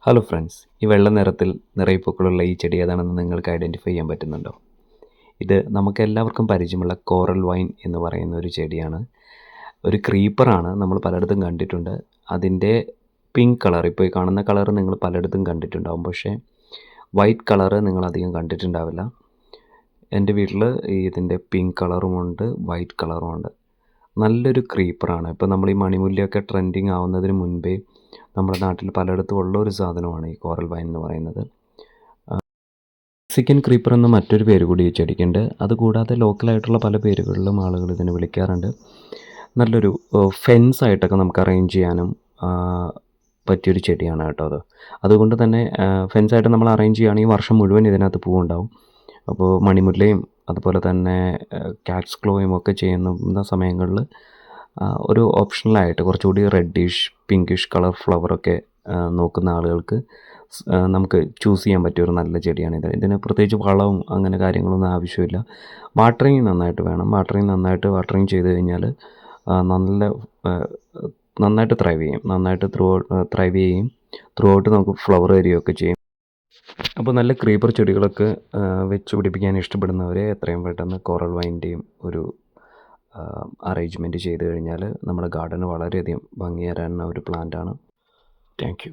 Hello friends, ഈ വെള്ള നിറത്തിൽ നിറയെ പൂക്കളുള്ള ഈ ചെടി ഏതാണെന്ന് നിങ്ങൾക്ക് ഐഡൻറ്റിഫൈ ചെയ്യാൻ പറ്റുന്നുണ്ടോ? ഇത് നമുക്കെല്ലാവർക്കും പരിചയമുള്ള കോറൽ വൈൻ എന്ന് പറയുന്ന ഒരു ചെടിയാണ്. ഒരു ക്രീപ്പറാണ്, നമ്മൾ പലയിടത്തും കണ്ടിട്ടുണ്ട്. അതിൻ്റെ പിങ്ക് കളർ, ഇപ്പോൾ ഈ കാണുന്ന കളർ നിങ്ങൾ പലയിടത്തും കണ്ടിട്ടുണ്ടാവും. പക്ഷേ വൈറ്റ് കളറ് നിങ്ങളധികം കണ്ടിട്ടുണ്ടാവില്ല. എൻ്റെ വീട്ടിൽ ഇതിൻ്റെ പിങ്ക് കളറുമുണ്ട്, വൈറ്റ് കളറുമുണ്ട്. നല്ലൊരു ക്രീപ്പറാണ്. ഇപ്പോൾ നമ്മൾ ഈ മണിമുല്ലയൊക്കെ ട്രെൻഡിങ് ആവുന്നതിന് മുൻപേ നമ്മുടെ നാട്ടിൽ പലയിടത്തും ഉള്ള ഒരു സാധനമാണ് ഈ കോറൽ വൈൻ എന്ന് പറയുന്നത്. മെക്സിക്കൻ ക്രീപ്പർ എന്ന മറ്റൊരു പേര് കൂടി ഈ ചെടിക്കുണ്ട്. അതുകൂടാതെ ലോക്കലായിട്ടുള്ള പല പേരുകളിലും ആളുകൾ ഇതിനെ വിളിക്കാറുണ്ട്. നല്ലൊരു ഫെൻസ് ആയിട്ടൊക്കെ നമുക്ക് അറേഞ്ച് ചെയ്യാനും പറ്റിയൊരു ചെടിയാണ് കേട്ടോ അത്. അതുകൊണ്ട് തന്നെ ഫെൻസായിട്ട് നമ്മൾ അറേഞ്ച് ചെയ്യുകയാണെങ്കിൽ വർഷം മുഴുവൻ ഇതിനകത്ത് പൂവുണ്ടാവും. അപ്പോൾ മണിമുല്ലയും അതുപോലെ തന്നെ കാറ്റ്സ് ക്ലോയും ഒക്കെ ചെയ്യുന്ന സമയങ്ങളിൽ ഒരു ഓപ്ഷണലായിട്ട് കുറച്ചുകൂടി റെഡിഷ് പിങ്കിഷ് കളർ ഫ്ലവറൊക്കെ നോക്കുന്ന ആളുകൾക്ക് നമുക്ക് ചൂസ് ചെയ്യാൻ പറ്റിയ ഒരു നല്ല ചെടിയാണിത്. ഇതിന് പ്രത്യേകിച്ച് വളവും അങ്ങനെ കാര്യങ്ങളൊന്നും ആവശ്യമില്ല. വാട്ടറിങ് നന്നായിട്ട് വേണം. വാട്ടറിങ് ചെയ്ത് കഴിഞ്ഞാൽ നന്നായിട്ട് ത്രൈവ് ചെയ്യും. ത്രൈവ് ചെയ്യുകയും ത്രൂ ഔട്ട് നമുക്ക് ഫ്ലവർ വരികയൊക്കെ ചെയ്യും. അപ്പോൾ നല്ല ക്രീപ്പർ ചെടികളൊക്കെ വെച്ച് പിടിപ്പിക്കാൻ ഇഷ്ടപ്പെടുന്നവരെ എത്രയും പെട്ടെന്ന് കോറൽ വൈൻ്റെയും ഒരു അറേഞ്ച്മെൻറ്റ് ചെയ്ത് കഴിഞ്ഞാൽ നമ്മുടെ ഗാർഡന് വളരെയധികം ഭംഗി തരുന്ന ഒരു പ്ലാന്റാണ്. Thank you.